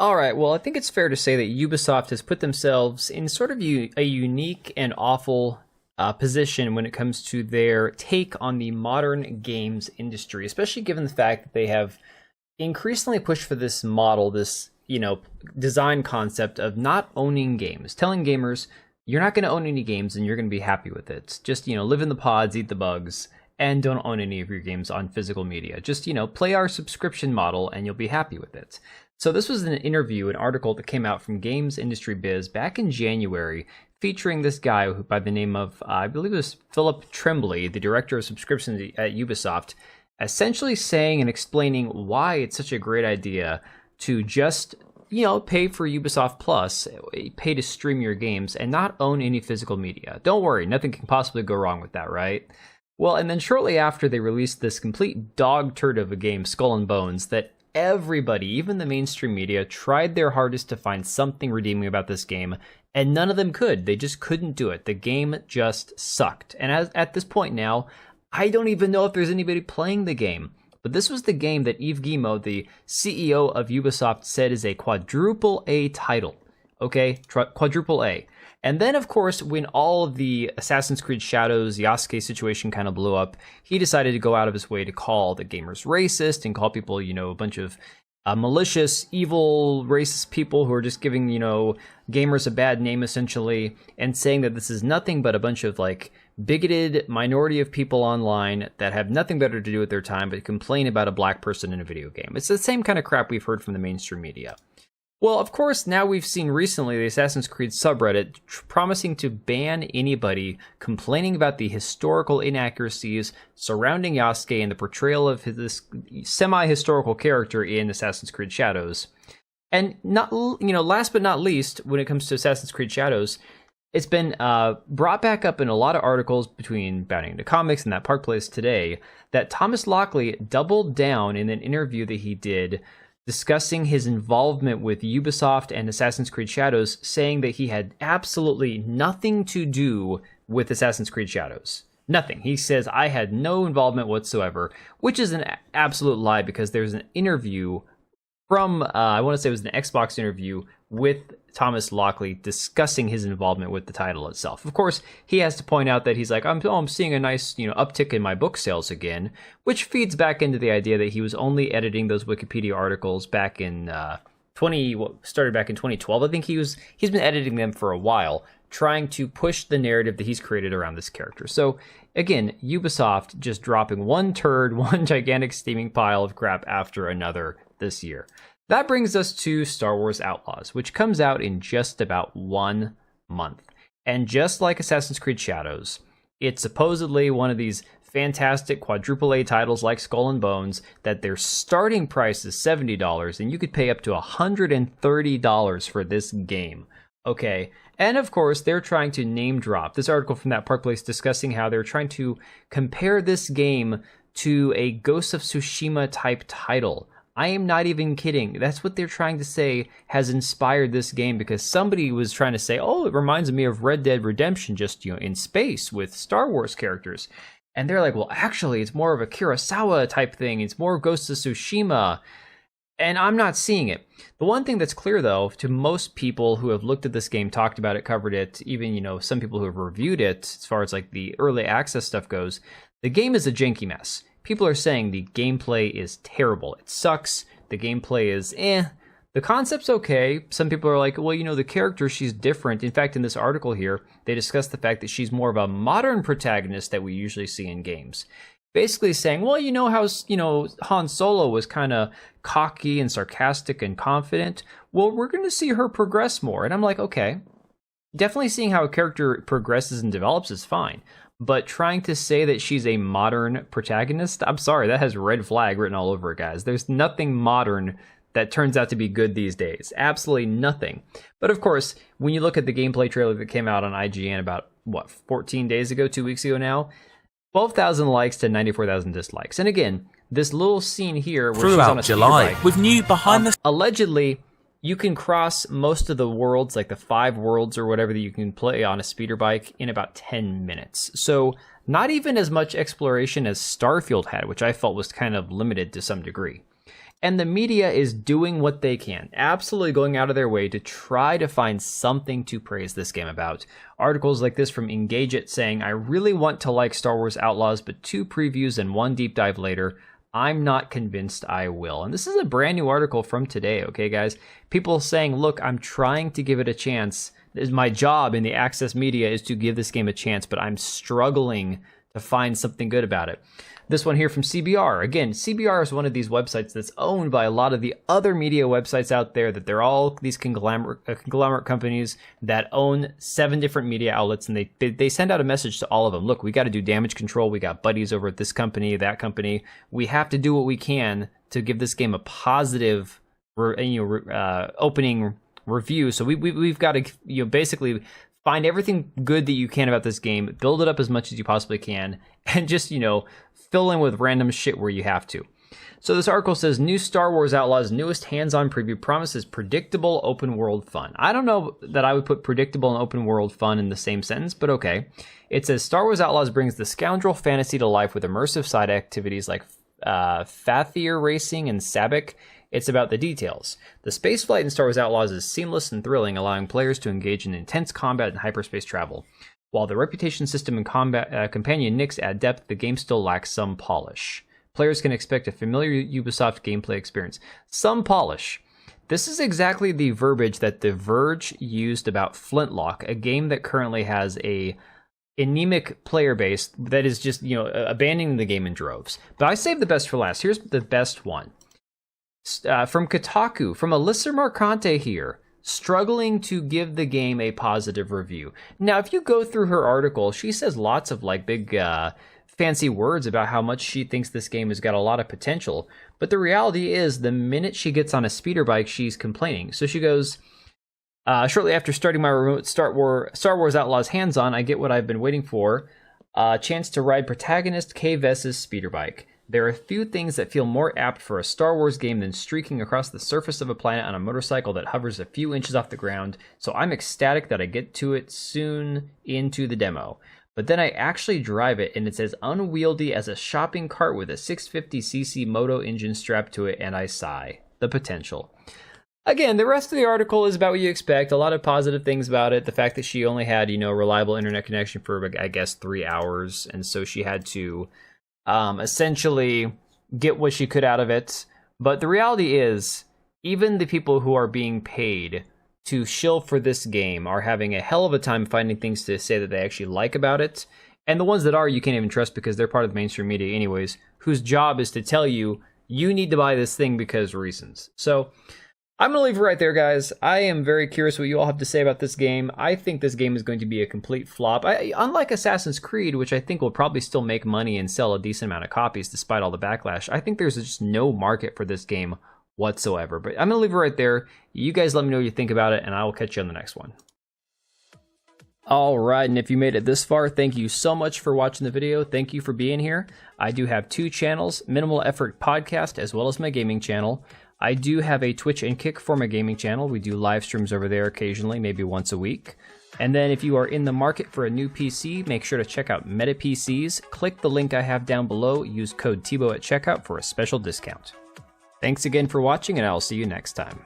All right, well, I think it's fair to say that Ubisoft has put themselves in sort of a unique and awful position when it comes to their take on the modern games industry, especially given the fact that they have increasingly pushed for this model, this, design concept of not owning games, telling gamers, you're not going to own any games and you're going to be happy with it. Just, live in the pods, eat the bugs, and don't own any of your games on physical media. Just, play our subscription model and you'll be happy with it. So this was an article that came out from Games Industry Biz back in January, featuring this guy who, by the name of, I believe it was Philip Tremblay, the director of subscriptions at Ubisoft, essentially saying and explaining why it's such a great idea to just, pay for Ubisoft Plus, pay to stream your games, and not own any physical media. Don't worry, nothing can possibly go wrong with that, right? Well, and then shortly after, they released this complete dog turd of a game, Skull and Bones, that everybody, even the mainstream media, tried their hardest to find something redeeming about this game, and none of them could. They just couldn't do it. The game just sucked. And at this point now, I don't even know if there's anybody playing the game. But this was the game that Yves Guillemot, the CEO of Ubisoft, said is a quadruple A title. Okay, quadruple A. And then, of course, when all of the Assassin's Creed Shadows Yasuke situation kind of blew up, he decided to go out of his way to call the gamers racist and call people, a bunch of malicious, evil, racist people who are just giving, gamers a bad name, essentially, and saying that this is nothing but a bunch of, bigoted minority of people online that have nothing better to do with their time but complain about a black person in a video game. It's the same kind of crap we've heard from the mainstream media. Well, of course, now we've seen recently the Assassin's Creed subreddit promising to ban anybody complaining about the historical inaccuracies surrounding Yasuke and the portrayal of this semi-historical character in Assassin's Creed Shadows. And last but not least, when it comes to Assassin's Creed Shadows, it's been brought back up in a lot of articles between Bounding into Comics and that Park Place Today that Thomas Lockley doubled down in an interview that he did discussing his involvement with Ubisoft and Assassin's Creed Shadows, saying that he had absolutely nothing to do with Assassin's Creed Shadows. Nothing. He says, I had no involvement whatsoever, which is an absolute lie because there's an interview from, I want to say it was an Xbox interview with Thomas Lockley discussing his involvement with the title itself. Of course, he has to point out that he's like, I'm seeing a nice, uptick in my book sales again, which feeds back into the idea that he was only editing those Wikipedia articles back in started back in 2012. I think he's been editing them for a while, trying to push the narrative that he's created around this character. So again, Ubisoft just dropping one gigantic steaming pile of crap after another this year. That brings us to Star Wars Outlaws, which comes out in just about 1 month. And just like Assassin's Creed Shadows, it's supposedly one of these fantastic quadruple A titles like Skull and Bones that their starting price is $70 and you could pay up to $130 for this game. Okay, and of course they're trying to name drop. This article from that Park Place discussing how they're trying to compare this game to a Ghost of Tsushima type title. I am not even kidding. That's what they're trying to say has inspired this game, because somebody was trying to say, oh, it reminds me of Red Dead Redemption, just, in space with Star Wars characters. And they're like, well, actually, it's more of a Kurosawa type thing. It's more Ghost of Tsushima. And I'm not seeing it. The one thing that's clear, though, to most people who have looked at this game, talked about it, covered it, even, some people who have reviewed it, as far as the early access stuff goes, the game is a janky mess. People are saying the gameplay is terrible. It sucks. The gameplay is The concept's okay. Some people are like, well, the character, she's different. In fact, in this article here, they discuss the fact that she's more of a modern protagonist that we usually see in games. Basically saying, well, how, Han Solo was kind of cocky and sarcastic and confident. Well, we're going to see her progress more. And I'm like, okay, definitely seeing how a character progresses and develops is fine. But trying to say that she's a modern protagonist, I'm sorry, that has red flag written all over it, guys. There's nothing modern that turns out to be good these days. Absolutely nothing. But of course, when you look at the gameplay trailer that came out on IGN about, 14 days ago, 2 weeks ago now, 12,000 likes to 94,000 dislikes. And again, this little scene here where she's on a July bike, with new behind the allegedly you can cross most of the worlds, like the 5 worlds or whatever that you can play on a speeder bike, in about 10 minutes. So not even as much exploration as Starfield had, which I felt was kind of limited to some degree. And the media is doing what they can, absolutely going out of their way to try to find something to praise this game about. Articles like this from Engage It saying, I really want to like Star Wars Outlaws, but 2 previews and 1 deep dive later, I'm not convinced I will. And this is a brand new article from today, okay, guys? People saying, look, I'm trying to give it a chance. My job in the access media is to give this game a chance, but I'm struggling to find something good about it. This one here from CBR. Again, CBR is one of these websites that's owned by a lot of the other media websites out there, that they're all these conglomerate companies that own 7 different media outlets, and they send out a message to all of them. Look, we got to do damage control. We got buddies over at this company, that company. We have to do what we can to give this game a positive opening review. So we've got to basically find everything good that you can about this game, build it up as much as you possibly can, and just, fill in with random shit where you have to. So this article says, new Star Wars Outlaws newest hands-on preview promises predictable open world fun. I don't know that I would put predictable and open world fun in the same sentence, but okay. It says, Star Wars Outlaws brings the scoundrel fantasy to life with immersive side activities like Fathier Racing and Sabak. It's about the details. The spaceflight in Star Wars Outlaws is seamless and thrilling, allowing players to engage in intense combat and hyperspace travel. While the reputation system and combat companion Nix add depth, the game still lacks some polish. Players can expect a familiar Ubisoft gameplay experience. Some polish. This is exactly the verbiage that The Verge used about Flintlock, a game that currently has a anemic player base that is just, abandoning the game in droves. But I saved the best for last. Here's the best one. From Kotaku, from Alyssa Marcante here, struggling to give the game a positive review. Now, if you go through her article, she says lots of big fancy words about how much she thinks this game has got a lot of potential. But the reality is, the minute she gets on a speeder bike, she's complaining. So she goes, shortly after starting my remote Star Wars Outlaws hands-on, I get what I've been waiting for, a chance to ride protagonist Kay Vess's speeder bike. There are few things that feel more apt for a Star Wars game than streaking across the surface of a planet on a motorcycle that hovers a few inches off the ground, so I'm ecstatic that I get to it soon into the demo. But then I actually drive it, and it's as unwieldy as a shopping cart with a 650cc moto engine strapped to it, and I sigh. The potential. Again, the rest of the article is about what you expect. A lot of positive things about it. The fact that she only had, reliable internet connection for, I guess, 3 hours, and so she had to essentially get what she could out of it. But the reality is, even the people who are being paid to shill for this game are having a hell of a time finding things to say that they actually like about it. And the ones that are, you can't even trust because they're part of the mainstream media anyways, whose job is to tell you, you need to buy this thing because reasons. So I'm going to leave it right there, guys. I am very curious what you all have to say about this game. I think this game is going to be a complete flop. Unlike Assassin's Creed, which I think will probably still make money and sell a decent amount of copies despite all the backlash, I think there's just no market for this game whatsoever. But I'm going to leave it right there. You guys let me know what you think about it, and I will catch you on the next one. All right, and if you made it this far, thank you so much for watching the video. Thank you for being here. I do have 2 channels, Minimal Effort Podcast, as well as my gaming channel. I do have a Twitch and Kick for my gaming channel. We do live streams over there occasionally, maybe once a week. And then if you are in the market for a new PC, make sure to check out Meta PCs. Click the link I have down below. Use code TBO at checkout for a special discount. Thanks again for watching, and I'll see you next time.